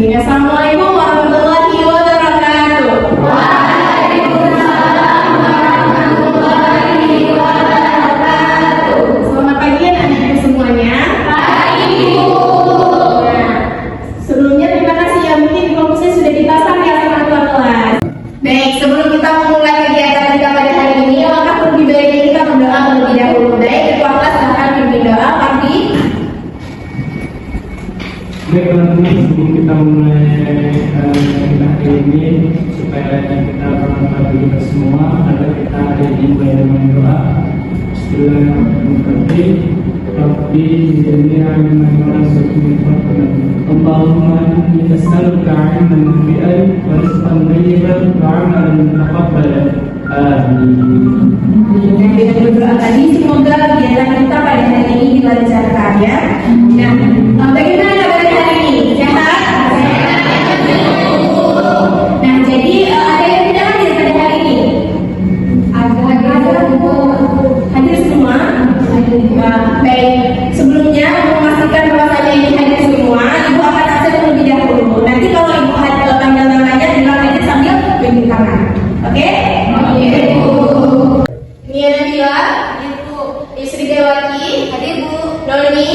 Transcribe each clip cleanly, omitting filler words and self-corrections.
Assalamualaikum warahmatullahi wabarakatuh. Waalaikumsalam warahmatullahi wabarakatuh. Selamat pagi anak-anak semuanya. Pagi, Bu. Nah, sebelumnya terima kasih ya, mungkin fokusnya sudah dipasang ya sama ketua kelas. Baik, sebelum kita memulai kegiatan kita pada hari ini, maka lebih baiknya kita berdoa terlebih dahulu. Baik, ketua kelas akan memimpin doa pagi. Baik teman-teman, sebelum kita mulai kita hari ini, supaya kita bermanfaat bagi kita semua, adalah kita hari ini mulai dengan doa. Bismillahirrahmanirrahim. Rabbi zidni ilman Allahumma inni as'aluka ilman nafi'an wa rizqan thayyiban wa 'amalan mutaqabbalan. Amin. Dan dengan berdoa tadi, semoga kegiatan kita pada hari ini dilancarkan ya. Nah, bagaimana kabar hari ini? Sehat? Nah, jadi ada yang tidak hadir pada hari ini? Ada hadir semua? Baik, sebelumnya memastikan bahwasanya ini hadir semua, Ibu akan absen terlebih dahulu. Nanti kalau Ibu panggil namanya, bilang aja sambil tunjuk tangan. Oke? Nia Nabila, hadir Bu. Istri Dewati, hadir Bu. Noni,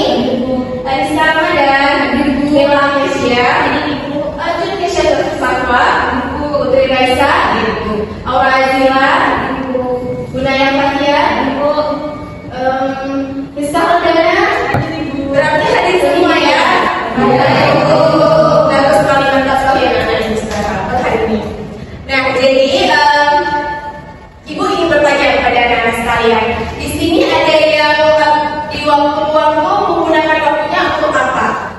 Bu. Anissa Ramadan, hadir Bu. Bella Amesia, hadir Bu. Arjun Kesha Satwa, hadir Bu. Putri Raisa, hadir Bu. Aura Azila, hadir Bu. Gunaya Fatia, hadir Bu. Rizka Aldana, hadir Bu. Berarti hadir semua ya? Hadir Bu. Bagus sekali, mantap sekali anak-anak ini sekarang hari ini. Nah, jadi Ibu ingin bertanya kepada anak-anak sekalian. Di sini ada yang di waktu luangmu menggunakan waktunya untuk apa?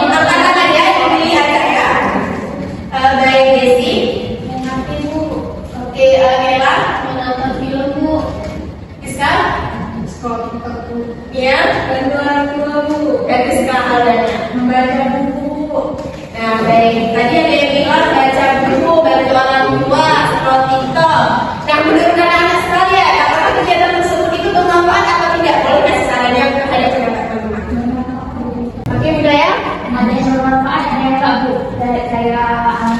Katakan ya, dilihat ya. Baik, Desi. Mengerti Bu. Oke, Ella. Menonton film Bu. Iska. Sekolah kita Bu. Ya, bantu orang tua Bu. Dan Iska Aldana. Membaca buku. Nah, baik. Tadi ada yang bilang baca buku, bantu orang tua, scroll TikTok. Nah, menurut anak-anak sekalian, apakah kegiatan tersebut itu bermanfaat atau tidak? Boleh kasih sarannya kepada pendapat teman-teman. Oke, Budaya? Ada yang bermanfaat, ada yang enggak Bu. Kayak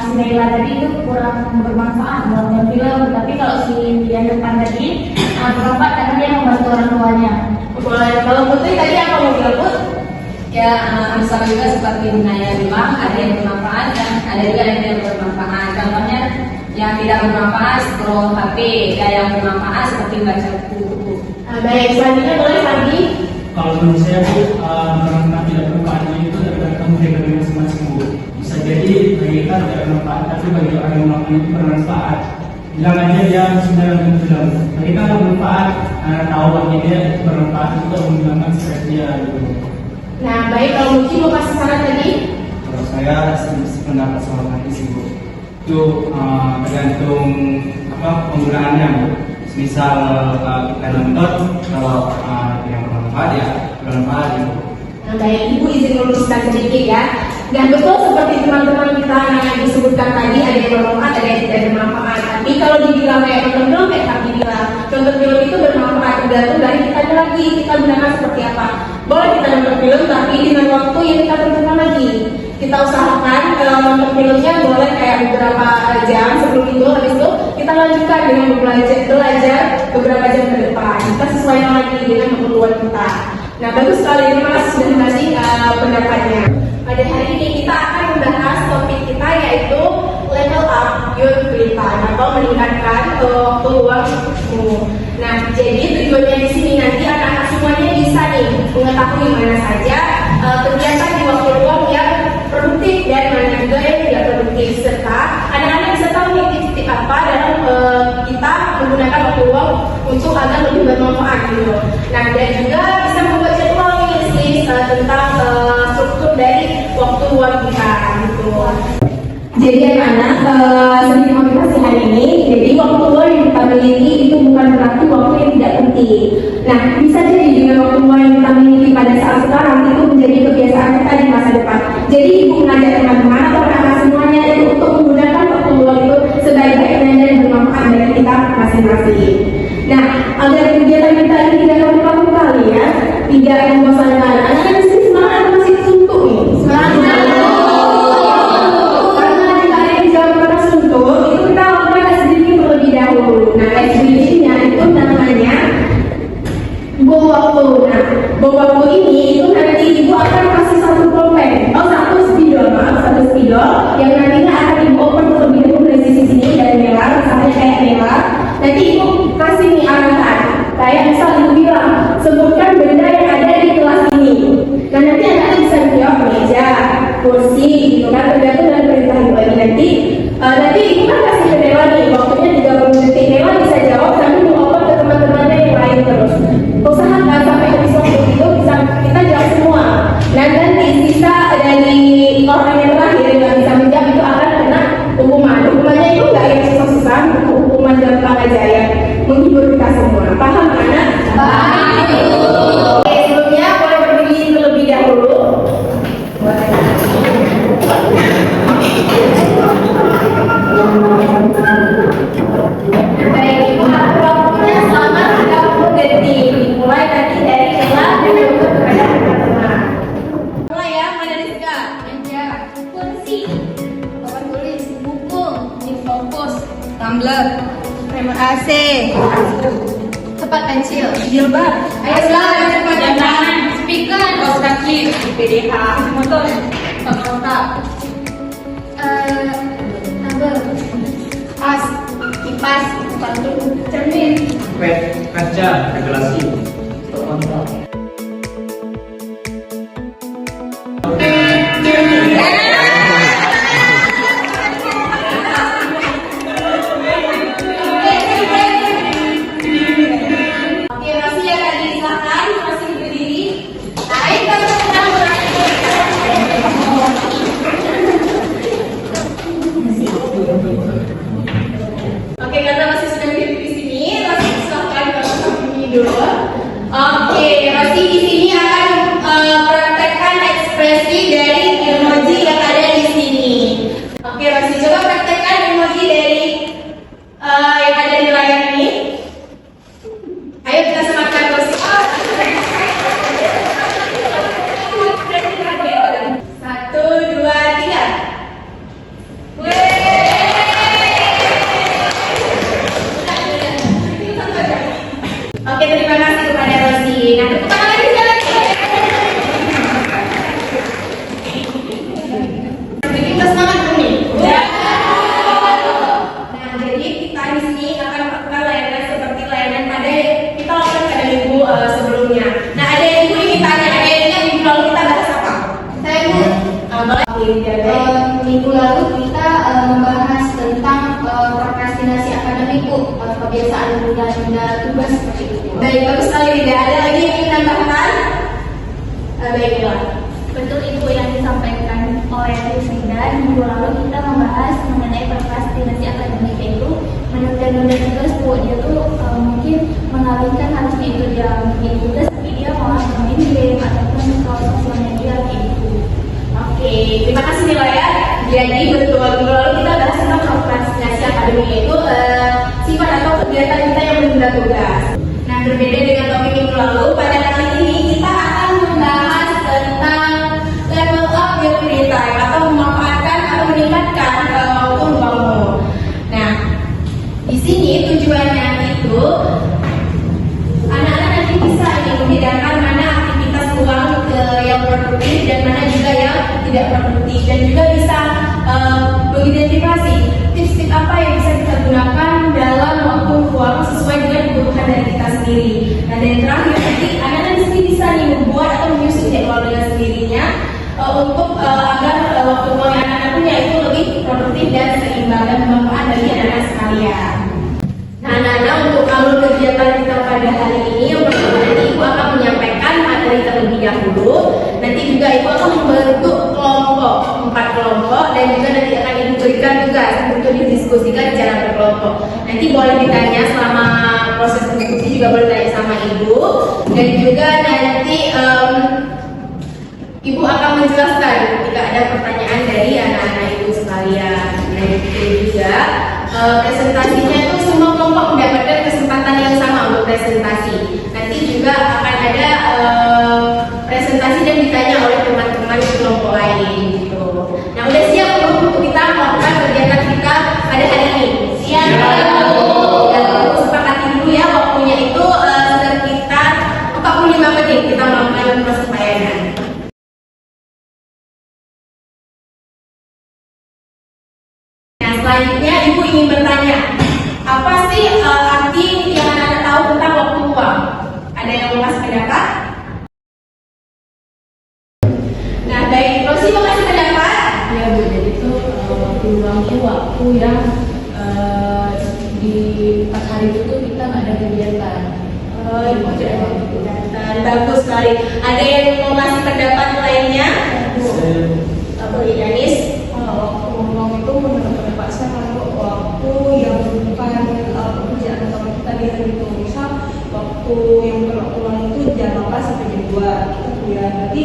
si Naila tadi itu kurang bermanfaat nonton film, tapi kalau si yang depan tadi bermanfaat karena dia membantu orang tuanya. Boleh. Kalau Putri tadi apa mau bilang, Put? Ya, sama juga seperti Naya bilang, ada yang bermanfaat dan ada juga yang tidak bermanfaat. Contohnya yang tidak bermanfaat scroll HP, dan yang bermanfaat seperti baca buku. Baik, selanjutnya boleh lagi. Kalau menurut saya Bu, bermanfaat tidak bermanfaatnya itu tergantung dari masing-masing Bu. Bisa jadi bagi kita tidak bermanfaat, tapi bagi orang yang melakukan itu bermanfaat. Bilang aja dia sudah nonton film. Bagi kita bermanfaat, tahu bagi dia bermanfaat untuk menghilangkan stres dia gitu. Nah, baik, kalau mungkin mau kasih saran tadi. Kalau saya sependapat sama tadi sih Bu, itu tergantung penggunaannya Bu. Misal kita nonton, kalau yang bermanfaat ya bermanfaat Bu. Nah, baik, Ibu izin meluruskan sedikit ya. Dan betul seperti teman-teman kita yang disebutkan tadi, ada yang bermanfaat, ada yang tidak bermanfaat. Tapi kalau dibilang kayak nonton film, kayak tadi bilang, nonton film itu bermanfaat tergantung dari kitanya lagi, kita gunakan seperti apa. Boleh kita nonton film, tapi dengan waktu yang kita tentukan lagi. Kita usahakan nonton filmnya boleh kayak beberapa jam sebelum itu, habis itu kita lanjutkan dengan belajar beberapa jam ke depan. Kita sesuaikan lagi dengan keperluan kita. Nah, bagus sekali, terima kasih sudah dikasih pendapatnya. Pada hari ini kita akan membahas topik kita yaitu level up your free time atau meningkatkan waktu luangmu. Nah, jadi tujuannya di sini nanti anak-anak semuanya bisa nih mengetahui mana saja kegiatan di waktu luang yang produktif dan mana juga yang tidak produktif, serta anak-anak bisa tahu nih titik apa dalam kita menggunakan waktu luang untuk agar lebih bermanfaat gitu. Nah, dan juga bisa membuat jadwal nih tentang struktur dari waktu luang kita gitu. Jadi anak-anak sedikit motivasi hari ini. Jadi waktu luang yang kita miliki itu bukan berarti waktu yang tidak penting. Nah, bisa jadi dengan waktu luang yang kita miliki pada saat sekarang itu menjadi kebiasaan kita di masa depan. Jadi Ibu mengajak teman-teman atau anak-anak semuanya itu untuk menggunakan waktu luang itu sebaik-baiknya dan bermanfaat bagi kita masing-masing. Nah, agar kegiatan kita ini tidak kaku-kaku kali ya, tidak membosankan. Anak-anak di sini semangat masih Bobaku ini itu nanti ibu akan kasih satu pulpen, satu spidol, satu spidol yang nantinya akan ibu open terlebih dahulu dari sisi sini dari merah sampai kayak merah. Nanti ibu kasih nih arahan, kayak misal ibu bilang sebutkan benda yang ada di kelas ini. Dan nanti anak-anak bisa jawab meja, kursi, gitu kan, tergantung dari perintah ibu lagi nanti ibu kan kasih ke Dewa nih, waktunya 30 detik. Dewa bisa jawab, nanti ibu open ke teman-temannya yang lain terus. Usahakan sampai habis waktu itu bisa kita jawab semua. Dan nanti sisa dari orang yang terakhir yang nggak bisa menjawab itu akan kena hukuman. Hukumannya itu nggak yang susah-susah, hukuman gampang aja yang menghibur kita semua. Paham anak? Baik. Oke, sebelumnya boleh berdiri terlebih dahulu. Baik, ibu waktunya selama 30 detik. Dimulai nanti dari kelas dan untuk kepada teman-teman. Mulai ya, mana Rizka? Meja, kursi, papan tulis, buku, Fokus, tumbler, Remote AC, tempat pensil, jilbab. ayo selalu cepat jam tangan, speaker, kaos kaki, PDH, motor, otak, tabel, As, kipas, sepatu, cermin. Kaca, regulasi, kontrol. Oke, masih ya tadi silakan, masih berdiri. Naik ke tengah. Oke, karena masih sudah berdiri di sini, masih silakan ke sini dulu. Oke, masih di sini akan praktekkan ekspresi dari emoji yang ada di sini. Oke, masih coba praktekkan emoji dari yang ada di layar ini. Ayo kita semakan terus. 1, 2, 3. Oke, terima kasih kepada Rosi. Nah, tepuk tangan lagi sekali. Jadi kita semangat dulu nih. Nah, jadi kita di sini akan melakukan layanan seperti layanan pada kita lakukan pada minggu sebelumnya. Nah, ada yang ibu ingin tanya, ada yang ingat minggu lalu kita bahas apa? Saya Bu, minggu lalu kita membahas tentang prokrastinasi akademik Bu, kebiasaan menunda tugas seperti itu. Baik, bagus sekali. Tidak ada lagi yang ingin tambahkan? Baiklah. Betul Ibu yang disampaikan oleh Rizida. Minggu lalu kita membahas mengenai prokrastinasi akademik itu menunda-nunda tugas Bu. Dia tuh mungkin mengalihkan harusnya itu dia bikin tugas tapi dia malah main game ataupun ke sosial media kayak gitu. Oke, terima kasih Nila ya. Jadi betul minggu lalu kita bahas tentang prokrastinasi akademik itu sifat atau kegiatan kita yang menunda tugas. Nah, berbeda dengan topik minggu lalu, pada kali ini kita akan membahas tentang level up your free time atau memanfaatkan atau meningkatkan waktu luangmu. Nah, di sini tujuannya itu anak-anak nanti bisa membedakan mana aktivitas luang yang produktif dan mana juga yang tidak produktif, dan juga bisa mengidentifikasi tips-tips apa yang bisa kita gunakan dalam waktu luang sesuai dengan kebutuhan dari kita sendiri. Nah, dan yang terakhir nanti anak-anak di sini bisa nih membuat atau menyusun jadwal dengan sendirinya untuk agar waktu luang yang anak-anak punya itu lebih produktif dan seimbang dan bermanfaat bagi anak-anak sekalian. Nah, anak-anak untuk alur kegiatan kita pada hari ini, yang pertama nanti Ibu akan menyampaikan materi terlebih dahulu. Nanti juga Ibu akan membentuk kelompok, 4 kelompok, dan juga nanti akan Ibu berikan tugas untuk didiskusikan secara berkelompok. Nanti boleh ditanya selama proses diskusi, juga boleh tanya sama Ibu, dan juga nanti Ibu akan menjelaskan jika ada pertanyaan dari anak-anak Ibu sekalian. Nah, itu juga presentasinya itu semua kelompok mendapatkan kesempatan yang sama untuk presentasi. Nanti juga akan ada presentasi dan ditanya oleh teman-teman di kelompok lain gitu. Nah, udah siap belum untuk kita melakukan kegiatan kita pada hari ini? Siap. Sepakati dulu ya, waktunya itu sekitar 45 menit kita melakukan pelayanan. Nah, selanjutnya Ibu ingin bertanya, apa sih arti yang Anda tahu tentang waktu luang? Ada yang mau kasih pendapat? Nah, baik, Rosi mau kasih pendapat? Ya Bu, jadi itu waktu luang itu waktu yang di pas hari itu tuh kita nggak ada kegiatan. Oh, Ibu tidak ada kegiatan. Bagus sekali. Ada yang mau kasih pendapat lainnya? Bu Yanis? Waktu luang itu menurut pendapat saya kalau waktu yang bukan pekerjaan utama kita di hari itu. Misal waktu yang berwaktu luang itu jam 8 sampai jam 2 kita kuliah. Berarti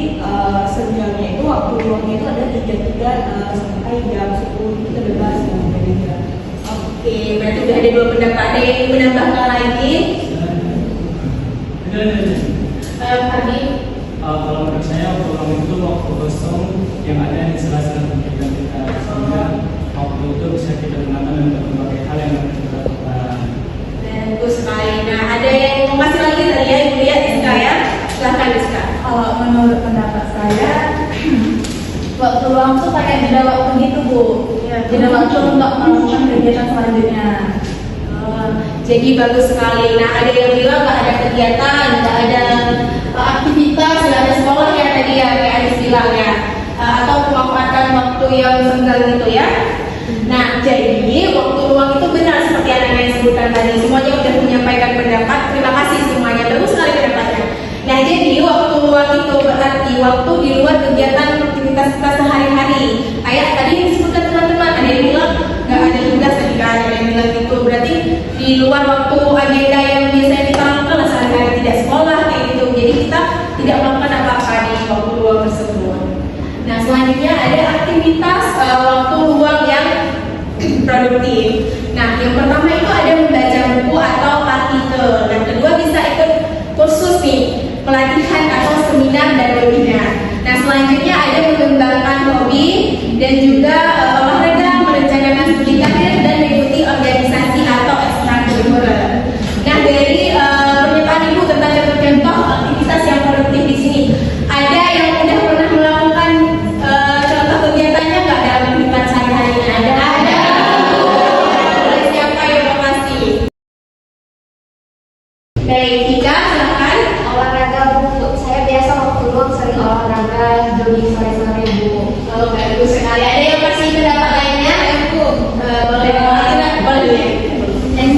sejamnya itu waktu luangnya itu ada di jam 3 sampai jam 10 kita bebas dari jam. Oke, berarti sudah ada dua pendapat. Ada yang ingin menambahkan lagi? Tadi Kalau menurut saya waktu luang itu waktu kosong yang ada di sela-sela kegiatan kita, sehingga waktu itu bisa kita gunakan untuk berbagai hal yang harus kita lakukan. bagus sekali. Nah, ada yang mau kasih lagi tadi ya, Ibu lihat Iska ya. Silahkan Iska. Kalau menurut pendapat saya, waktu luang tuh kayak jeda waktu gitu Bu. Jeda waktu untuk melakukan kegiatan selanjutnya. Jadi bagus sekali. Nah, ada yang bilang nggak ada kegiatan, nggak ada aktivitas, nggak ada sekolah ya tadi ya, kayak Anis bilang ya, atau memanfaatkan waktu yang senggang gitu ya. Nah, jadi waktu luang itu benar seperti yang sebutkan tadi. Semuanya sudah menyampaikan pendapat. Terima kasih semuanya. Bagus sekali pendapatnya. Nah, jadi waktu luang itu berarti waktu di luar kegiatan aktivitas kita sehari-hari. Kayak tadi yang disebutkan teman-teman, ada yang bilang nggak ada tugas tadi kan, ada yang bilang gitu. Berarti di luar waktu agenda yang biasanya kita lakukan sehari-hari, tidak sekolah kayak gitu. Jadi kita tidak melakukan apa-apa di waktu luang tersebut. Nah, selanjutnya ada aktivitas waktu luang yang produktif. Nah, yang pertama itu ada membaca buku atau artikel. Nah, kedua bisa ikut kursus nih, pelatihan atau seminar dan webinar. Nah, selanjutnya ada mengembangkan hobi dan juga olahraga, merencanakan studi karir dan mengikuti organisasi atau ekstrakurikuler. Nah, dari pernyataan Ibu tentang contoh-contoh aktivitas yang produktif di sini, ada yang sudah pernah melakukan contoh kegiatannya nggak dalam kehidupan sehari-harinya? Ada. Boleh siapa yang mau kasih? Baik, Ika, silakan. Olahraga Bu, saya biasa waktu luang sering olahraga, jogging sore-sore Bu. Oh, bagus sekali. Ada yang masih pendapat lainnya? Bu, boleh boleh. Dan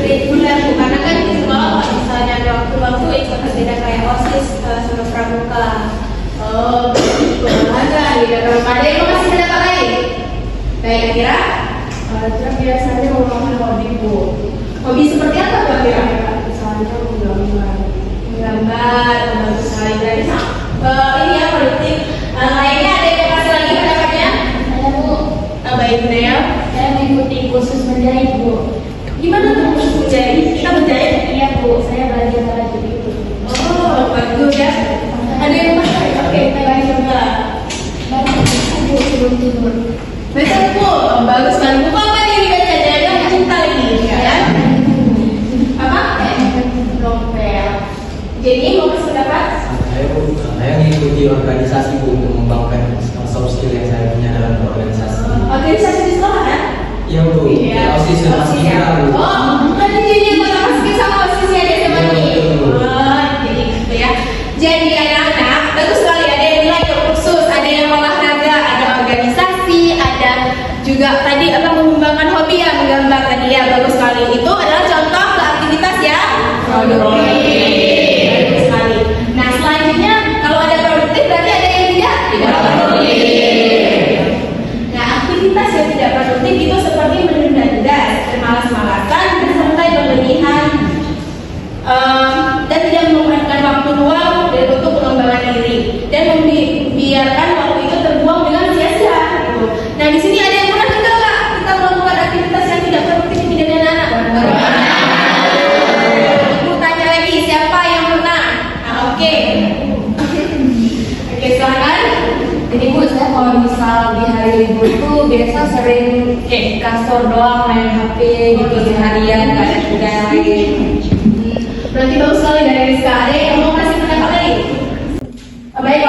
reguler Bu, karena kan di sekolah kalau misalnya ada waktu-waktu ikut agenda kayak OSIS sama pramuka. Oh, olahraga. Ada yang masih pendapat lain? Baik, Kira. Biasanya merupakan hobi Bu. Hobi seperti apa Bu Kira? Misalnya menggambar. Menggambar, bagus sekali. Berarti ini ya produktif. Lainnya ada yang masih lagi pendapatnya? Saya Bu, Baik, Nel. saya mengikuti kursus menjahit Bu. Gimana tuh kursus menjahit? Kita menjahit? Iya Bu, saya belajar rajut itu. Oh, bagus ya. Ada yang masih? Oke, kita lagi coba. Bu, sebelum tidur. Baca buku, bagus sekali. Buku apa nih yang dibaca? Jangan cinta lagi, ya? Apa? Novel. Jadi mau kasih pendapat? Saya mengikuti organisasi Bu untuk mengembangkan soft skill yang saya punya dalam berorganisasi. Organisasi di sekolah kan? Iya Bu, OSIS dan Paskibra Bu. Oh, bukan jadi yang Paskibra sama OSIS ya di SMA ini. Oh, jadi gitu ya. Jadi anak-anak, bagus sekali. Ada yang nilai ikut kursus, ada yang olahraga, ada organisasi, ada juga tadi apa mengembangkan hobi ya, menggambar tadi ya, bagus sekali. Itu adalah contoh ke aktivitas ya produktif. Bagus sekali. Nah, selanjutnya kalau ada produktif berarti ada yang tidak produktif. Nah, aktivitas yang tidak produktif itu seperti menunda tugas, bermalas-malasan, bersantai berlebihan, dan tidak memanfaatkan waktu luang dan untuk pengembangan diri dan membiarkan waktu itu terbuang dengan sia-sia. Gitu. Nah, di sini ada yang pernah dengar nggak kita melakukan aktivitas yang tidak produktif ini dengan anak? Ibu tanya lagi siapa yang pernah? Nah, oke. Oke, silakan. Jadi Bu, saya kalau misal di hari libur itu biasa sering kayak di kantor doang main HP gitu seharian, nggak ada tugas lain. Berarti bagus sekali dari Rizka. Ada yang mau kasih pendapat lagi? Baik,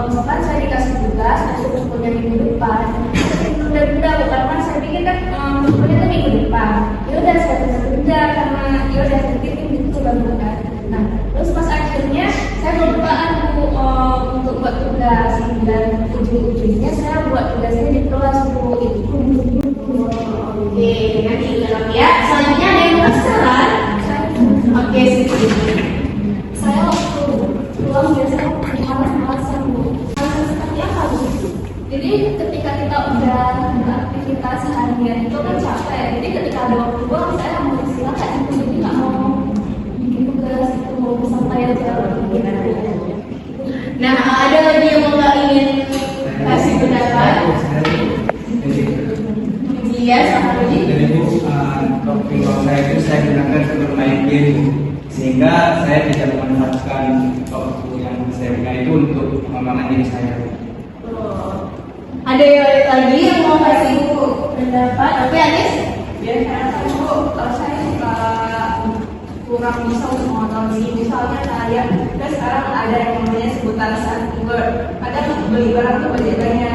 misalkan saya dikasih tugas untuk kumpulnya minggu depan, tunda-tunda karena saya pikir kan kumpulnya tuh minggu depan. Ya udah saya tunda karena ya udah titipin gitu kan. Nah, terus pas akhirnya saya kelupaan untuk buat tugas dan ujung-ujungnya saya buat tugasnya di kelas Bu itu. Oke, nanti dalam ya. Selanjutnya ada yang penasaran? Oke, Saya waktu pulang biasanya malas-malasan Bu. Malasan seperti apa Bu? Jadi ketika kita udah beraktivitas harian itu kan capek. Jadi ketika ada waktu luang saya mau silakan itu, jadi nggak mau bikin tugas itu mau sampai aja. Nah, ada lagi yang mau nggak ingin kasih pendapat? Iya, sama lagi. Jadi Bu, topik saya itu saya gunakan untuk bermain game, sehingga saya tidak memanfaatkan waktu yang saya berikan itu untuk pengembangan diri saya. Ada lagi yang mau kasih pendapat? Oke, Anis? Biasanya kan Bu, saya suka kurang bisa untuk mengontrol misalnya kayak kan sekarang ada yang namanya sebutan keyword. Kadang untuk beli barang tuh budgetnya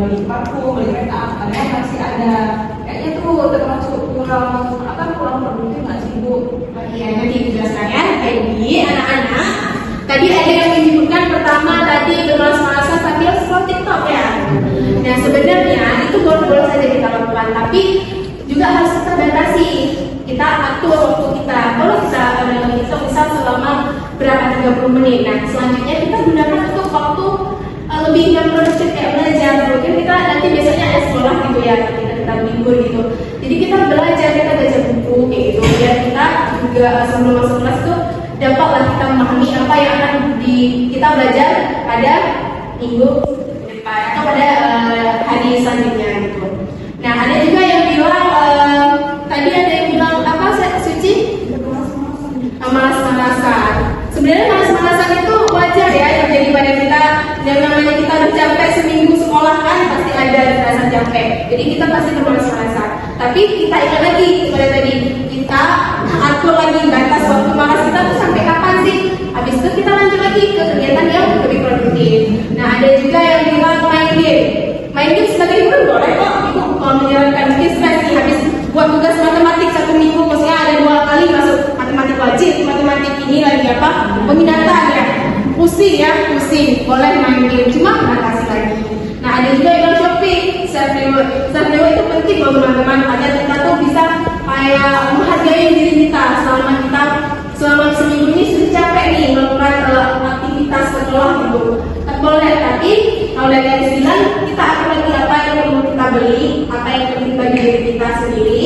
beli parfum, beli make up, kadang masih ada kayaknya tuh termasuk kurang produktif nggak sih Bu? Iya, nanti dijelaskan ya. Jadi, anak-anak, tadi ada yang menyebutkan pertama tadi bermalas-malasan sambil scroll TikTok ya. Nah, sebenarnya itu boleh saja kita lakukan, tapi juga harus kita batasi. Kita atur waktu kita. Kalau kita dalam TikTok misal selama berapa 30 menit. Nah, selanjutnya kita gunakan untuk waktu lebih yang produktif kayak belajar. Mungkin kita nanti biasanya ada sekolah gitu ya, kita libur gitu. Jadi kita belajar, kita baca buku kayak gitu. Biar kita juga sebelum masuk kelas tuh dapatlah kita memahami apa yang akan kita belajar pada minggu depan atau pada hari selanjutnya gitu. Nah, ada juga yang bilang tadi ada yang bilang apa Suci? Malas-malasan. Sebenarnya malas-malasan itu wajar ya yang terjadi pada kita. Yang namanya kita udah capek seminggu sekolah kan pasti ada rasa capek. Jadi kita pasti bermalas-malasan. Tapi kita ingat lagi seperti tadi, kita atur lagi batas waktu malas kita tuh sampai kapan sih? Habis itu kita lanjut lagi ke kegiatan yang lebih produktif. Nah, ada juga yang bilang main game. Main game sebagai hiburan boleh kok. Ibu kalau menyarankan mungkin sih habis buat tugas matematik 1 minggu, maksudnya ada 2 kali masuk matematik wajib, matematik ini lagi apa? Peminatan ya. Pusing ya, pusing. Boleh main game, cuma batasi lagi. Nah, ada juga yang shopping, self reward. Self reward itu penting loh teman-teman. Agar kita tuh bisa kayak menghargai diri kita selama seminggu ini sudah capek nih melakukan aktivitas sekolah gitu. Kan boleh, tapi kalau dari yang 9 kita akan lagi apa yang perlu kita beli, apa yang perlu bagi diri kita sendiri,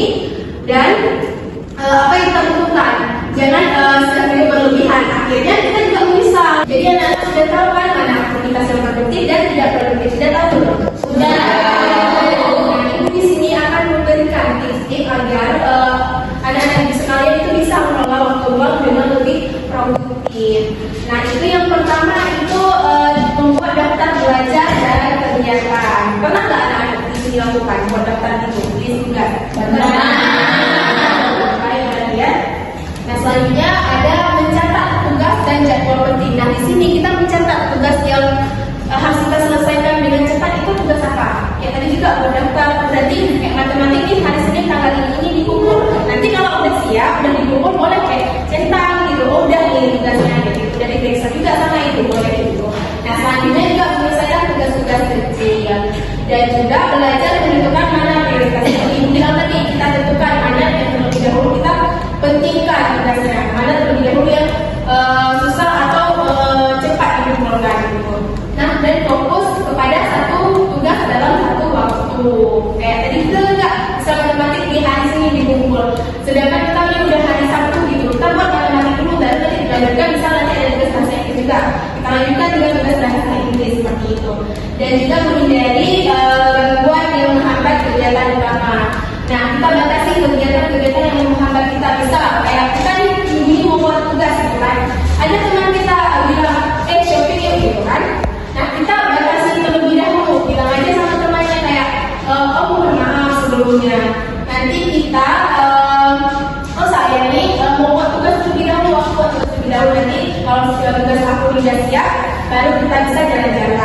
dan apa yang kita butuhkan. Jangan self-reward berlebihan. Akhirnya kita juga menyesal. Jadi anak-anak sudah tahu kan mana aktivitas yang produktif dan tidak produktif. Sudah tahu belum? Sudah. Nah, ibu di sini akan memberikan tips agar anak-anak di sekalian itu bisa mengelola waktu luang dengan lebih produktif. Nah, itu yang pertama itu membuat daftar belajar dan kegiatan. Pernah nggak anak-anak di sini lakukan buat daftar itu? List tugas. Nah, selanjutnya ada mencatat tugas dan jadwal penting. Nah, di sini kita mencatat tugas yang harus kita selesaikan dengan cepat. Itu tugas apa? Ya tadi juga buat daftar. Berarti kayak matematik ini hari Senin tanggal ini dikumpul. Nanti kalau udah siap, udah dikumpul boleh kayak centang gitu. Oh, udah nih tugasnya gitu. Udah diperiksa juga sama itu boleh gitu. Nah, selanjutnya juga menyelesaikan tugas-tugas kecil dan juga belajar menentukan mana prioritasnya. Ini bilang tadi kita tentukan mana yang terlebih dahulu kita pentingkan tugasnya, mana terlebih dahulu yang susah atau cepat dikerjakan gitu. Nah, dan fokus kepada satu tugas dalam satu waktu. Kayak tadi kita enggak bisa matematik di hari Senin dikumpul. Sedangkan kita ini udah hari Sabtu gitu. Kita buat matematik dulu baru nanti dilanjutkan bisa nanti ada tugas bahasa Inggris juga. Kita lanjutkan juga tugas bahasa Inggris seperti itu. Dan juga menghindari gangguan yang menghambat kegiatan utama. Nah, kita batasi kegiatan-kegiatan yang menghambat kita. Bisa kayak kita ini mau buat tugas gitu kan. Ada teman kita bilang, shopping yuk gitu kan. Nah, kita batasi terlebih dahulu. Bilang aja sama temannya kayak, mohon maaf sebelumnya. Nanti kita, saya nih mau buat tugas terlebih dahulu. Aku buat tugas terlebih dahulu nanti. Kalau sudah tugas aku sudah siap, baru kita bisa jalan-jalan.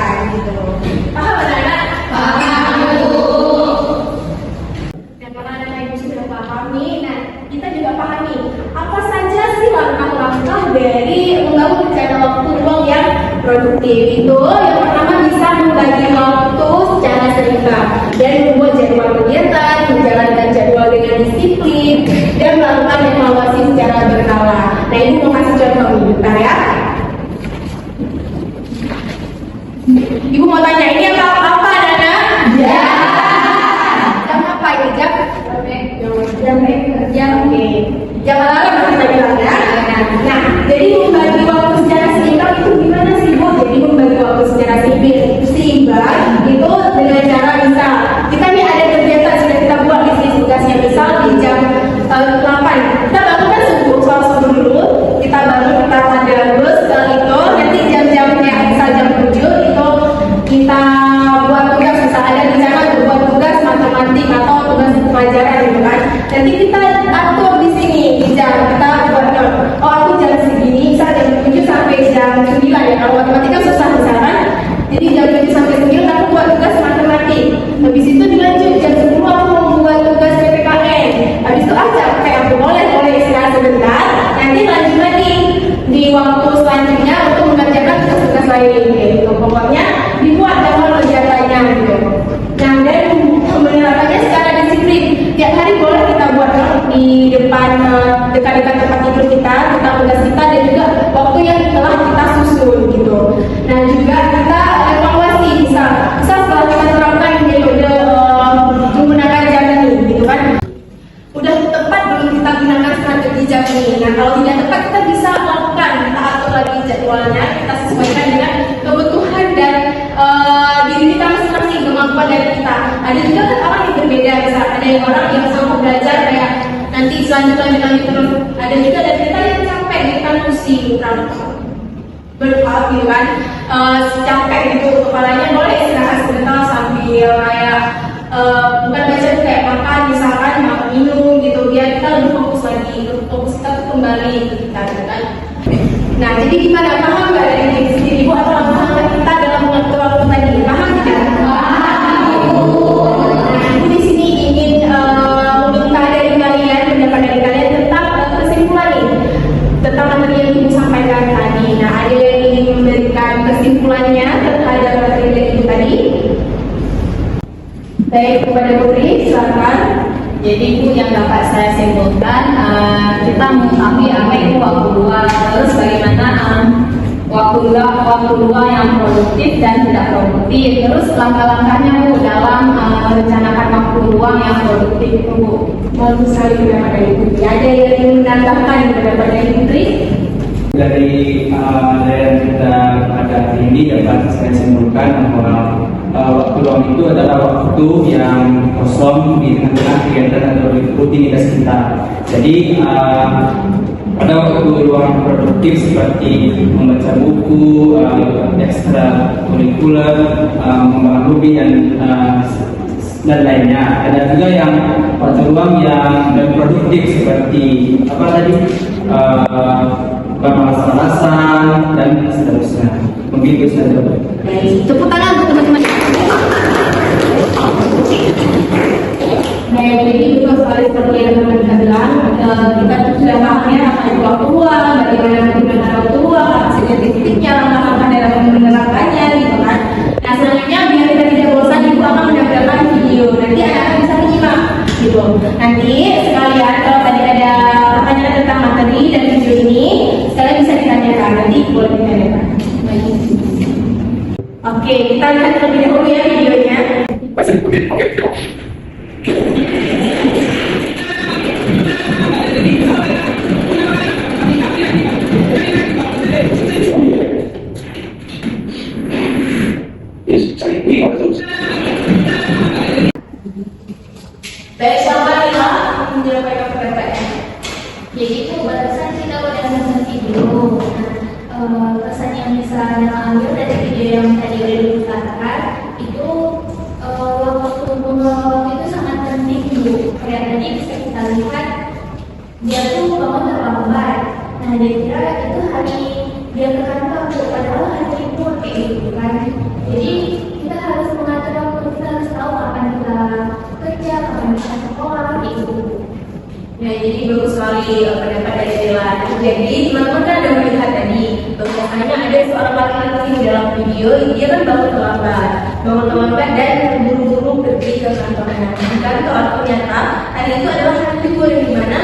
pahami. Nah, kita juga pahami apa saja sih langkah-langkah dari membangun rencana waktu luang yang produktif. Itu yang pertama bisa membagi waktu secara seimbang dan membuat jadwal kegiatan, menjalankan jadwal dengan disiplin, dan melakukan evaluasi secara berkala. Nah, ini mau kasih contoh nih, bentar ya. Ibu mau tanya, ini apa Nana? Ya. Jam apa ini? Jam oke. Jam alarm kita bilang ya. Nah, jadi membagi waktu secara seimbang itu gimana sih Bu? Jadi membagi waktu secara seimbang itu dengan cara misal kita nih ada kegiatan sudah kita buat list tugasnya, misal di jam 8 kita bangun kan subuh dulu, kita bangun kita tadarus itu nanti jam-jamnya misal jam 7 itu kita buat tugas, misal ada rencana buat tugas matematik atau tugas pelajaran gitu kan. Nanti kita atur di sini di jam kita buat note. Oh aku jam segini, misal jam 7 sampai jam 9 ya. Kalau matematika susah misalkan. Jadi jam 7 sampai 9 aku buat tugas matematik. Habis itu dilanjut jam 10 aku mau buat tugas PPKN. Habis itu capek aku boleh istirahat sebentar. Nanti lanjut lagi di waktu selanjutnya untuk mengerjakan tugas-tugas lain gitu. Pokoknya dibuat jadwal kegiatannya gitu. Nah, dan menerapkannya secara disiplin. Tiap hari boleh kita buat di depan dekat-dekat tempat tidur kita, tentang tugas kita dan juga waktu yang telah kita susun gitu. Nah, juga kita evaluasi misal setelah kita terapkan metode menggunakan jam ini gitu kan. Udah tepat belum kita gunakan strategi jam ini. Nah, kalau tidak tepat kita bisa lakukan, kita atur lagi jadwalnya, kita sesuaikan dengan kebutuhan dan diri kita masing-masing, kemampuan dari kita. Ada juga kan orang yang berbeda, misal ada yang orang yang sama belajar kayak nanti selanjutnya terus. Ada juga dari kita yang capek, kita pusing, burnout gitu kan, capek gitu kepalanya, boleh istirahat sebentar sambil kayak bukan baca tuh kayak makan misalkan, makan minum gitu, biar kita lebih fokus lagi, fokus kita tuh kembali ke kita gitu kan. Nah, jadi gimana, paham nggak dari diri sendiri Bu atau langkah kita dalam mengatur waktu tadi? Paham tidak? Nah, Ibu di sini ingin meminta dari kalian, pendapat dari kalian tentang kesimpulan nih, tentang materi yang Ibu sampaikan tadi. Nah, ada yang ingin memberikan kesimpulannya terhadap materi yang Ibu tadi? Baik, kepada Putri, silakan. Jadi Bu, yang dapat saya simpulkan, kita mengetahui apa itu waktu luang, terus bagaimana waktu luang yang produktif dan tidak produktif, terus langkah-langkahnya Bu dalam merencanakan waktu luang yang produktif itu Bu. Bagus sekali pendapat dari Putri. Ada yang ingin menambahkan pendapat dari Putri? Dari yang kita ada hari ini dapat saya simpulkan bahwa waktu luang itu adalah waktu yang kosong di tengah-tengah kegiatan atau rutinitas kita. Jadi pada waktu luang produktif seperti membaca buku, ekstra kurikuler, mengembangkan hobi dan lainnya. Ada juga yang waktu luang yang dan produktif seperti apa tadi? Bermalas-malasan dan seterusnya. Begitu saja. Baik, tepuk tangan untuk teman-teman. Baik, jadi betul sekali seperti yang teman-teman kita bilang, kita sudah paham ya apa itu waktu luang, bagaimana menggunakan waktu luang, apa saja titik-titiknya, langkah-langkah dalam menerapkannya, gitu kan. Nah, selanjutnya biar kita tidak bosan, Ibu akan menampilkan video. Nanti anak-anak bisa menyimak, gitu. Nanti sekalian kalau tadi ada pertanyaan tentang materi dan video ini, sekalian bisa ditanyakan. Nanti boleh ditanyakan. Oke, kita lihat terlebih dahulu ya videonya. Baik, sahabat ya, menyampaikan pendapatnya. Jadi itu barusan kita udah mengerti dulu. Pesan yang bisa ambil dari video yang tadi udah dikatakan itu waktu mengelola itu sangat penting dulu. Kayak tadi bisa kita lihat dia tuh bangun terlambat. Nah dia kira itu hari dia ke kantor, padahal hari itu kayak gitu kan. Jadi kita harus mengatur waktu, kita harus tahu kapan kita kerja, kapan kita sekolah gitu. Ya, jadi bagus sekali pendapat dari Bella. Jadi teman-teman kan ada melihat tadi bahwasanya ada seorang laki-laki di dalam video, dia kan bangun terlambat dan buru-buru pergi ke kantornya. Dan ternyata hari itu adalah hari libur yang dimana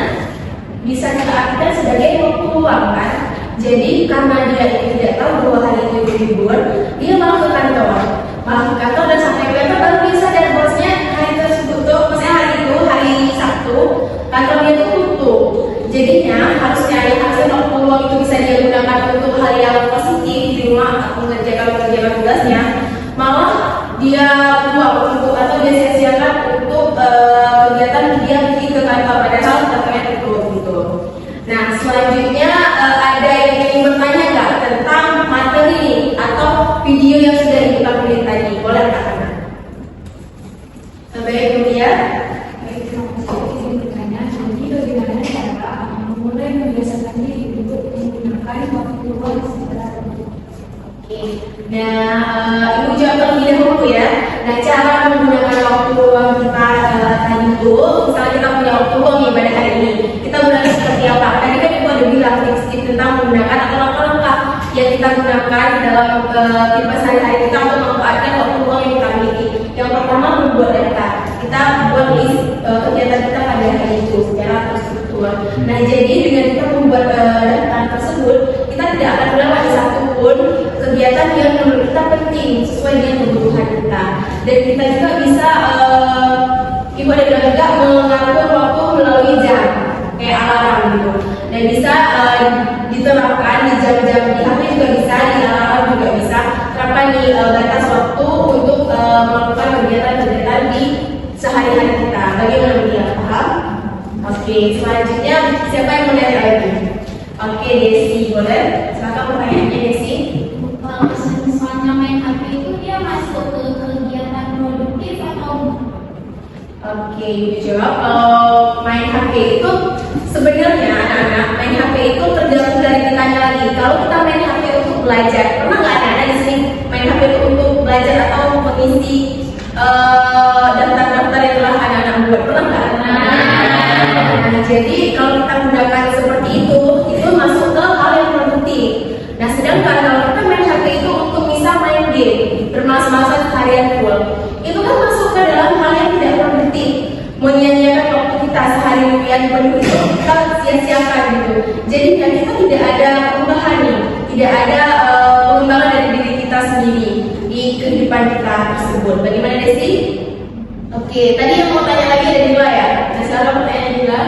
bisa kita artikan sebagai waktu luang kan. Jadi karena dia tidak tahu bahwa hari itu libur, dia malah ke kantor dan sampai ke kantor baru dia sadar bosnya hari tersebut tuh, maksudnya hari itu hari Sabtu kantornya itu tutup. Jadinya harusnya waktu luang itu bisa dia gunakan untuk hal yang positif di rumah atau mengerjakan tugasnya, malah dia buang untuk atau dia sia-siakan untuk kegiatan dia pergi ke kantor padahal kantornya tutup gitu. Nah selanjutnya ada yang ingin bertanya nggak tentang materi atau video yang sudah kita pilih tadi? Boleh Kak Ana? Sampai dulu ya. Bagaimana cara memulai membiasakan diri untuk menggunakan waktu luang secara Oke. Nah, Ibu jawab terlebih dahulu ya. Nah, cara menggunakan waktu luang kita tadi itu, misalnya kita punya waktu luang nih pada hari ini, kita gunakan seperti apa? Tadi kan Ibu ada bilang tips-tips tentang menggunakan atau langkah-langkah yang kita gunakan dalam kehidupan sehari-hari kita untuk memanfaatkan waktu luang yang kita miliki. Yang pertama membuat data. Kita buat list kegiatan kita pada hari itu secara terstruktur. Nah, jadi dengan kita membuat data tersebut, kita tidak akan melewat satupun kegiatan yang menurut kita penting sesuai dengan kebutuhan kita. Dan kita juga bisa Ibu ada bilang juga mengatur waktu melalui jam kayak alarm gitu. Dan bisa diterapkan di jam-jam di HP juga bisa, di alarm juga bisa. Terapkan di batas waktu untuk melakukan kegiatan-kegiatan di sehari-hari kita. Bagaimana dia paham? Oke, selanjutnya siapa yang mau nanya lagi? Oke, Desi boleh. Silakan pertanyaannya Desi. Kalau misalnya main HP itu dia masuk ke kegiatan produktif atau Oke, Ibu jawab. Kalau main HP itu sebenarnya anak-anak main HP itu tergantung dari kitanya lagi. Kalau kita main HP untuk belajar, pernah nggak anak-anak di sini main HP itu untuk belajar atau mengisi daftar-daftar yang telah anak-anak buat? Pernah nggak? Nah, jadi kalau kita gunakan seperti itu masuk ke hal yang produktif. Nah, sedangkan kalau kita main HP itu untuk bisa main game, bermalas-malasan harian full, itu kan masuk ke dalam hal yang tidak produktif, menyia-nyiakan waktu kita seharian penuh itu kita sia-siakan gitu. Jadi kan kita tidak ada perubahan nih, tidak ada pengembangan dari diri kita sendiri di kehidupan kita tersebut. Bagaimana Desi? Oke, tadi yang mau tanya lagi ada Dila ya. Nah, sekarang pertanyaan Dila.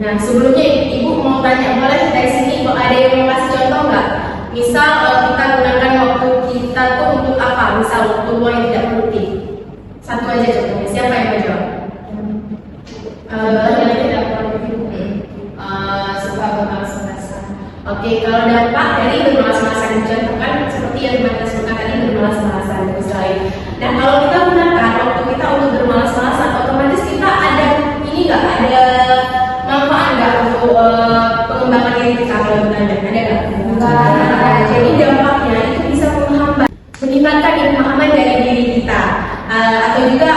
Nah, sebelumnya Ibu mau tanya, boleh dari sini Ibu ada yang mau kasih contoh nggak? Misal kita gunakan waktu kita tuh untuk apa? Misal waktu luang yang tidak produktif. Satu aja contohnya. Siapa yang mau jawab? Yang tidak produktif. Suka bermalas-malasan. Oke, kalau dampak dari bermalas-malasan dicontohkan seperti yang Mbak sebutkan tadi, bermalas-malasan itu sekali. Nah, kalau kita gunakan waktu kita untuk bermalas-malasan, otomatis kita ada ini nggak ada manfaat nggak untuk pengembangan diri kita kalau ditanya? Ada nggak? Nah, jadi dampaknya itu bisa menghambat, meningkatkan pemahaman dari diri kita, atau juga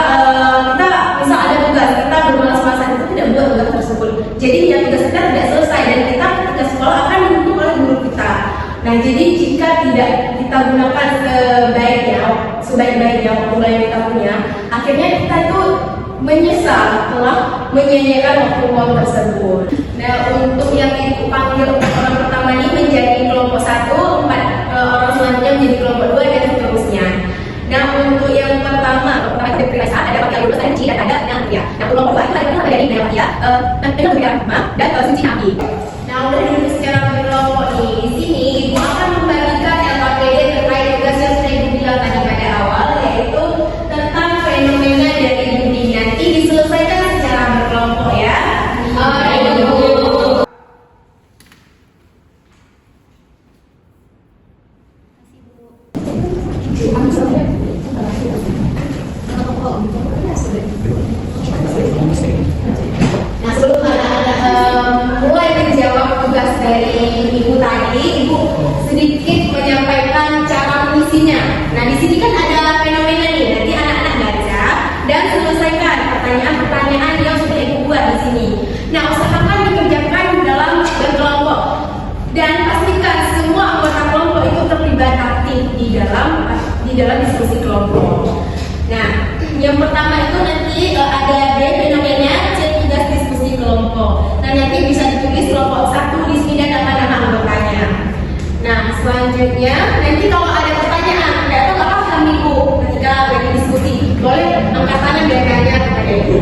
kita misal ada tugas kita bermalas-malasan itu tidak buat tugas tersebut. Jadi yang tugas kita tidak selesai dan kita ketika sekolah akan dihukum oleh guru kita. Nah, jadi jika tidak kita gunakan sebaik-baiknya waktu yang kita punya, akhirnya kita itu menyesal telah menyia-nyiakan waktu luang tersebut. Nah, untuk yang Ibu panggil orang pertama ini menjadi kelompok 1, 4 orang selanjutnya menjadi kelompok 2 dan seterusnya. Nah, untuk yang pertama kita periksa ada pakai lulus, ada dan ada yang ya. Nah, kelompok 2 itu ada dari Naya, dan Suci Nabi. Nah, udah dulu secara berkelompok nih. Di sini Ibu akan membagikan LKPD terkait tugas yang sudah Ibu bilang tadi pada awal, yaitu tentang fenomena dari bumi. Nanti diselesaikan secara berkelompok ya. Nah, sebelum anak-anak mulai menjawab tugas dari dalam diskusi kelompok. Nah, yang pertama itu nanti ada fenomena cek tugas diskusi kelompok. Nah, nanti bisa ditulis kelompok 1 di sini dan nama anggotanya. Nah, selanjutnya nanti kalau ada pertanyaan, tidak tahu apa kami Bu ketika lagi diskusi, boleh angkat tangan dan tanya kepada Ibu.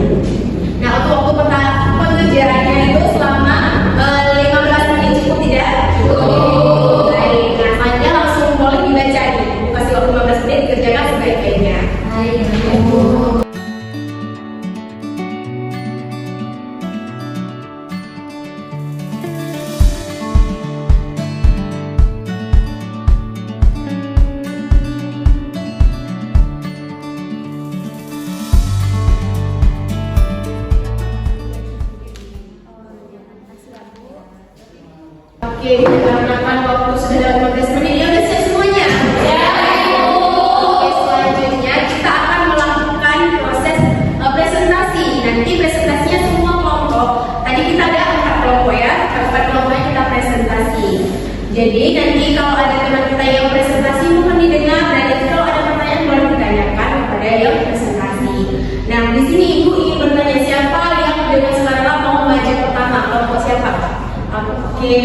Nah, untuk waktu pengerjaannya itu selama 15 menit cukup tidak? Cukup. Baik. Nah, selanjutnya langsung boleh dibaca nih. Kasih waktu 15 menit dikerjakan sebaik-baiknya. Baik. Oke, dikarenakan waktu sudah dalam 15 menit, ya udah siap semuanya? Ya. Oke, selanjutnya kita akan melakukan proses presentasi. Nanti presentasinya semua kelompok. Tadi kita ada 4 kelompok ya, 4 kelompoknya kita presentasi. Jadi nanti kalau ada teman kita yang presentasi mohon didengar, dan nanti kalau ada pertanyaan boleh ditanyakan kepada yang presentasi. Nah, di sini Ibu ingin bertanya siapa yang dengan suara mau maju pertama, kelompok siapa? Oke,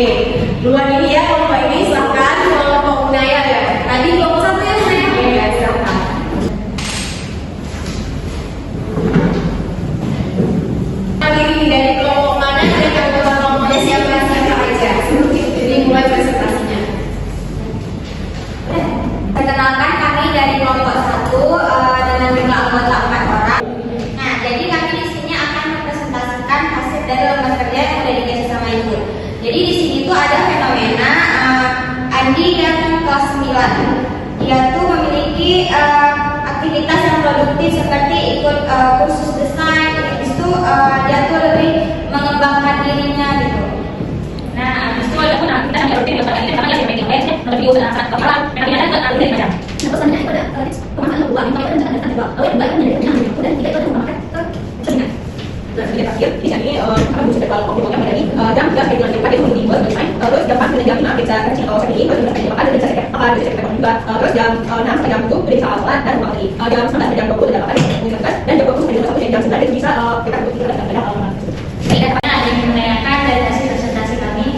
duluan ini ya kelompok ini silakan kelompok Unaya ya. Tadi kelompok 1 ya saya. Ya, silakan. Kali ini dari kelompok mana dan kelompoknya siapa aja. Jadi mulai presentasinya. Perkenalkan kami dari kelompok 1 dengan jumlah anggota 4 orang. Nah, jadi kami di sini akan mempresentasikan hasil dari lembar kerja yang sudah dikasih sama Ibu. Jadi di sini tuh ada fenomena Andi yang kelas 9. Dia tuh memiliki aktivitas yang produktif seperti ikut kursus desain. Habis itu dia tuh lebih mengembangkan dirinya gitu. Nah, habis itu ada pun kita yang rutin yang ini karena yang meeting baiknya lebih usaha sangat kepala. Nanti ada kan ada macam. Nah, pesannya itu ada pemahaman luas, ini kalau ada dua. Kalau yang baik kan dari yang dan kita itu memakai kesenangan. Nah, sebagai terakhir di sini akan bisa kalau pokoknya pada ini jam 3 dari pagi itu dibuat desain. Terus jam 4 jam 5 kita kasih tahu ini baru kita makan dan bisa apa bisa kita juga. Terus jam 6 sampai jam 7 beri salat dan makan lagi. Jam 9 sampai jam 20 ada makan dan jam 20 sampai jam 9 itu bisa kita buat kita ada hal-hal. Baik, ada yang menanyakan dari hasil presentasi kami.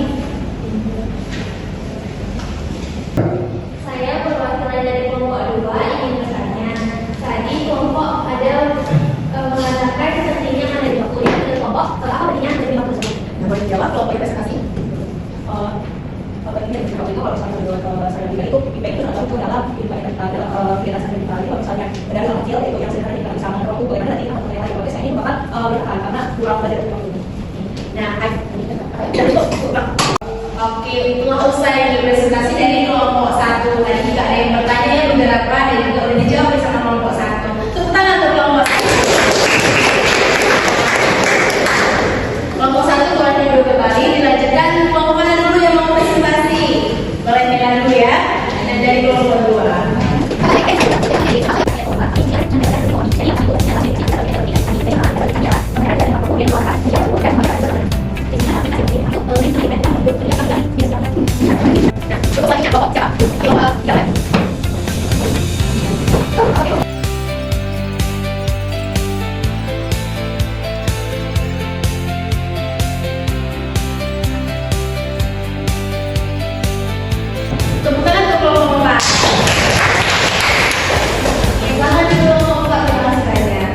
Saya perwakilan dari kelompok 2 ingin bertanya. Tadi kelompok ada mengatakan sepertinya ada 20 yang dari kelompok. Apa artinya dari 50 tersebut? Nah, boleh dijawab kalau presentasi. Ini dari itu kalau misalnya saya bilang itu feedback itu atau dalam feedback kegiatan saya tadi kalau misalnya dari hal kecil itu yang sebenarnya tidak bisa mengerti bagaimana nanti akan menilai bahwa saya ini bakal bertahan karena kurang belajar dari waktu ini. Nah, oke, itulah usai dari presentasi dari kelompok 1. Tadi juga ada yang bertanya beberapa dan juga udah dijawab bersama kelompok 1. Tepuk tangan untuk kelompok 1. Kelompok 1 boleh duduk kembali, dilanjutkan kelompok mana dulu yang mau presentasi. Boleh pegang dulu ya. Dan dari kelompok 2. Tepuk tangan untuk kelompok 4. Selamat dulu kelompok 4, terima kasih banyak.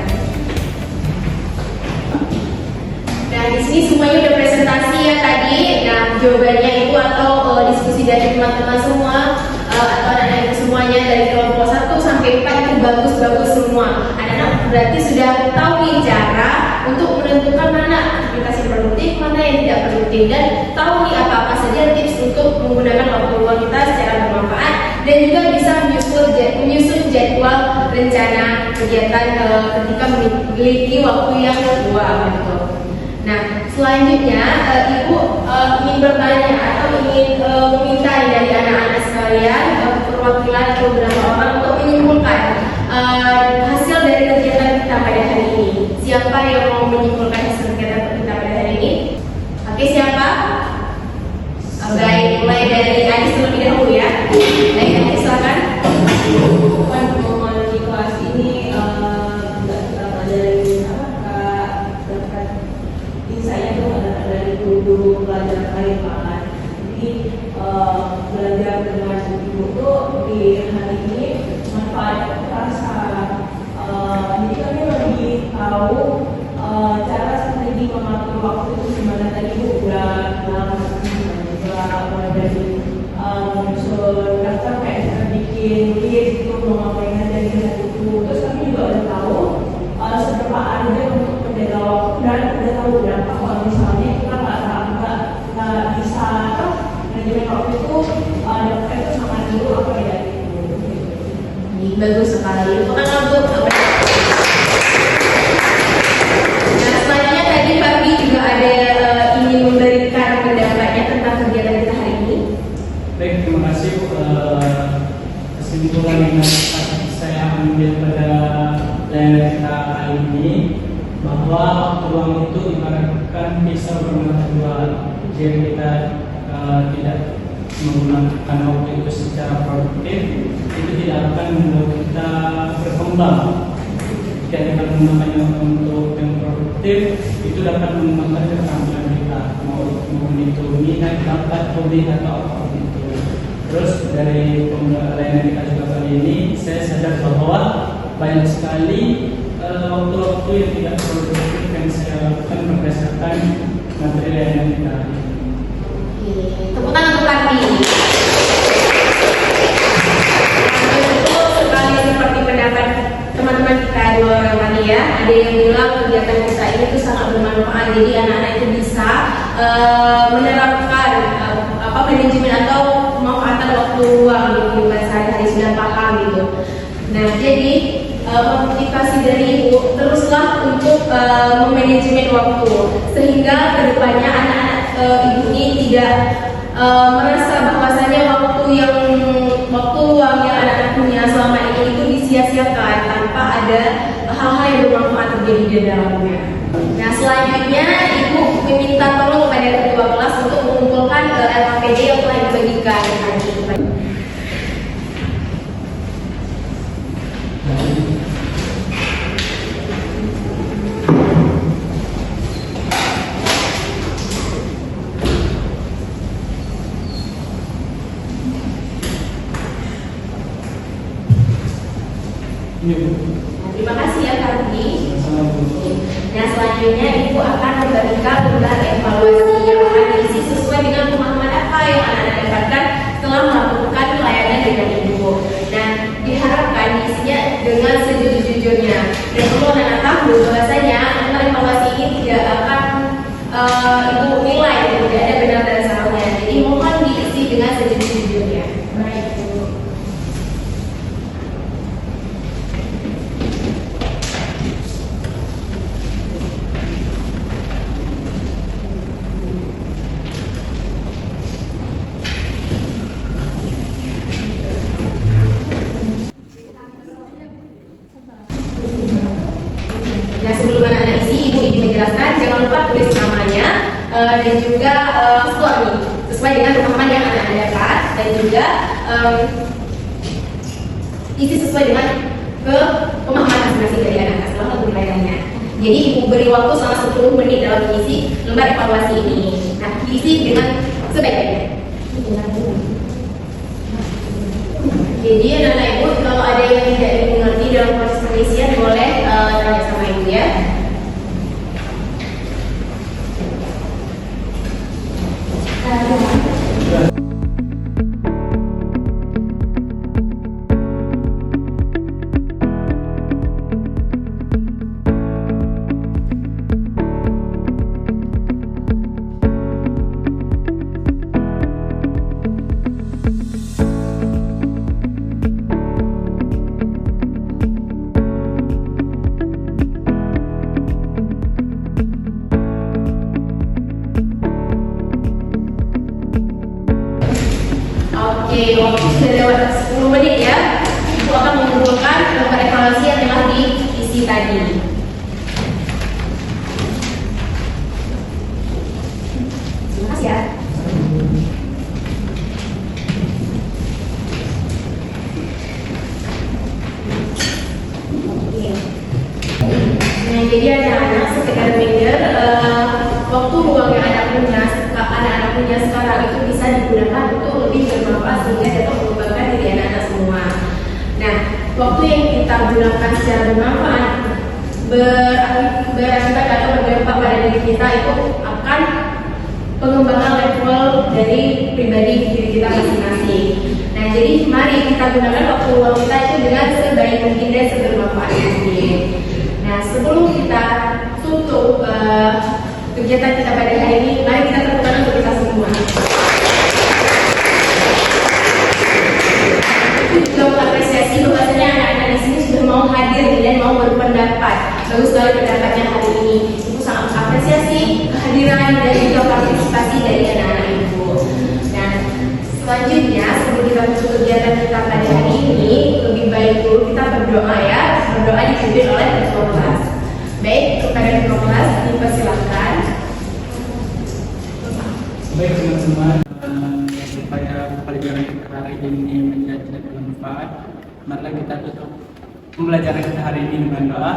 Nah, di sini semuanya udah presentasi ya tadi. Nah, jawabannya itu atau diskusi dari teman-teman semua atau anak-anak itu semuanya dari kelompok 1 sampai 4 itu bagus-bagus semua. Anak-anak berarti sudah tahu nih cara untuk menentukan mana aktivitas yang produktif, mana yang tidak produktif, dan tahu nih apa-apa saja tips untuk menggunakan waktu luang kita secara bermanfaat, dan juga bisa menyusun jadwal rencana kegiatan ketika memiliki waktu yang luang gitu. Nah, selanjutnya Ibu ingin bertanya atau ingin meminta dari anak-anak sekalian perwakilan atau beberapa orang untuk menyimpulkan hasil dari kegiatan kita pada hari ini. Siapa yang mau menyimpulkan hasil kegiatan kita pada hari ini? Oke, siapa? Baik, mulai dari Adis terlebih dahulu ya. Baik, Adis silakan. tahu cara strategi mengatur waktu itu gimana tadi Bu udah mulai dari menyusun daftar kayak misalnya bikin list itu mau ngapain aja di hari itu. Terus kami juga udah tahu seberapa ada untuk menjaga waktu dan udah tahu berapa kalau misalnya kita nggak bisa manajemen waktu itu daftar itu sama dulu apa ya gitu. Bagus sekali. Bukan untuk nah, selanjutnya tadi Fabi juga ada ingin memberikan pendapatnya tentang kegiatan kita hari ini. Baik, terima kasih. Kesimpulan yang saya ambil pada layanan kita kali ini bahwa waktu luang itu ibaratkan pisau bermata dua. Jika kita tidak menggunakan waktu itu secara produktif, itu tidak akan membuat kita berkembang. Jika kita menggunakannya untuk yang produktif, itu dapat mengembangkan keterampilan kita, mau itu minat, bakat, hobi atau apapun itu. Terus dari layanan kita juga kali ini, saya sadar bahwa banyak sekali waktu-waktu yang tidak produktif yang saya lakukan berdasarkan materi layanan kita hari ini. Tepuk tangan untuk Fabi. Betul sekali seperti pendapat teman-teman kita dua orang tadi ya. Ada yang bilang kegiatan kita ini tuh sangat bermanfaat. Jadi anak-anak itu bisa menerapkan manajemen atau pemanfaatan waktu luang di kehidupan sehari-hari, sudah paham gitu. Nah jadi motivasi dari ibu teruslah untuk memanajemen waktu sehingga kedepannya anak-anak ibu ini tidak merasa bahwasanya waktu luang yang anak-anak punya selama ini itu disia-siakan tanpa ada hal-hal yang bermanfaat terjadi di dalamnya. Nah selanjutnya ibu meminta tolong kepada ketua kelas untuk mengumpulkan LKPD yang telah dibagikan tadi. Terima kasih ya Kardi. Nah selanjutnya ibu akan memberikan lembar evaluasi yang akan diisi sesuai dengan pemahaman apa yang anak-anak dapatkan setelah melakukan pelayanan dengan ibu. Dan diharapkan diisinya dengan sejujur-jujurnya. Dan perlu anak-anak tahu bahwasanya lembar evaluasi ini tidak akan ibu nilai, tidak ada benar dan salahnya. Jadi mohon diisi dengan sejujur-jujurnya. Baik. Nah sebelum anak-anak isi, ibu ingin menjelaskan jangan lupa tulis namanya dan juga skor nih sesuai dengan pemahaman yang anak-anak dapat dan juga isi sesuai dengan pemahaman masing-masing dari anak-anak selama pembelajarannya. Jadi ibu beri waktu selama 10 menit dalam mengisi lembar evaluasi ini. Nah diisi dengan sebaik-baiknya. Jadi anak-anak ibu kalau ada yang tidak mengerti dalam proses pengisian boleh tanya sama ibu ya. Oke, waktu sudah lewat 10 menit ya. Ibu akan mengumpulkan lembar evaluasi yang telah diisi tadi. Terima kasih ya. Oke. Nah, jadi anak-anak sekedar reminder, waktu luang yang anak-anak punya sekarang itu bisa digunakan untuk lebih bermanfaat sehingga dapat mengembangkan diri anak-anak semua. Nah, waktu yang kita gunakan secara bermanfaat berakibat atau berdampak pada diri kita itu akan pengembangan level dari pribadi diri kita masing-masing. Nah, jadi mari kita gunakan waktu luang kita itu dengan sebaik mungkin dan sebermanfaat mungkin. Nah, sebelum kita tutup kegiatan kita pada hari ini, mari kita tepuk tangan untuk kita semua. Itu juga mengapresiasi bahwasanya anak-anak di sini sudah mau hadir dan mau berpendapat. Bagus sekali pendapatnya hari ini. Ibu sangat mengapresiasi kehadiran dan juga partisipasi dari anak-anak ibu. Nah, selanjutnya sebelum kita tutup kegiatan kita pada hari ini, lebih baik dulu kita berdoa ya. Berdoa dipimpin oleh ketua kelas. Baik, kepada ketua kelas dipersilahkan. Baik teman-teman, supaya pelajaran kita hari ini menjadi bermanfaat, marilah kita tutup pembelajaran kita hari ini dengan doa.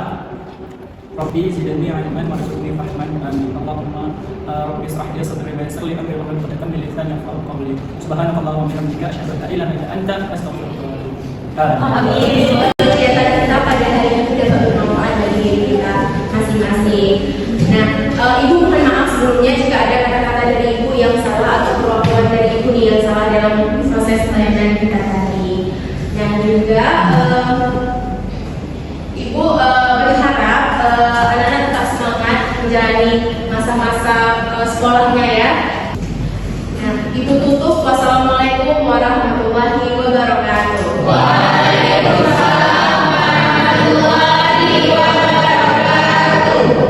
Rabbi zidni ilman warzuqni fahman. Amin. Allahumma rabbi ishrah li sadri wa yassir li amri wahlul 'uqdatam min lisani yafqahu qawli. Subhanakallahumma wa bihamdika asyhadu an la ilaha illa anta astaghfiruka wa atubu ilaik. Amin. Kegiatan kita pada hari ini dapat bermanfaat bagi diri kita masing-masing. Nah, ibu mohon maaf sebelumnya jika ada kata-kata dari ibu yang salah atau perwakilan dari ibu nih yang salah dalam proses pelayanan kita tadi. Dan juga ibu berharap anak-anak tetap semangat menjalani masa-masa sekolahnya ya. Nah, ibu tutup. Wassalamualaikum warahmatullahi wabarakatuh. Waalaikumsalam warahmatullahi wabarakatuh.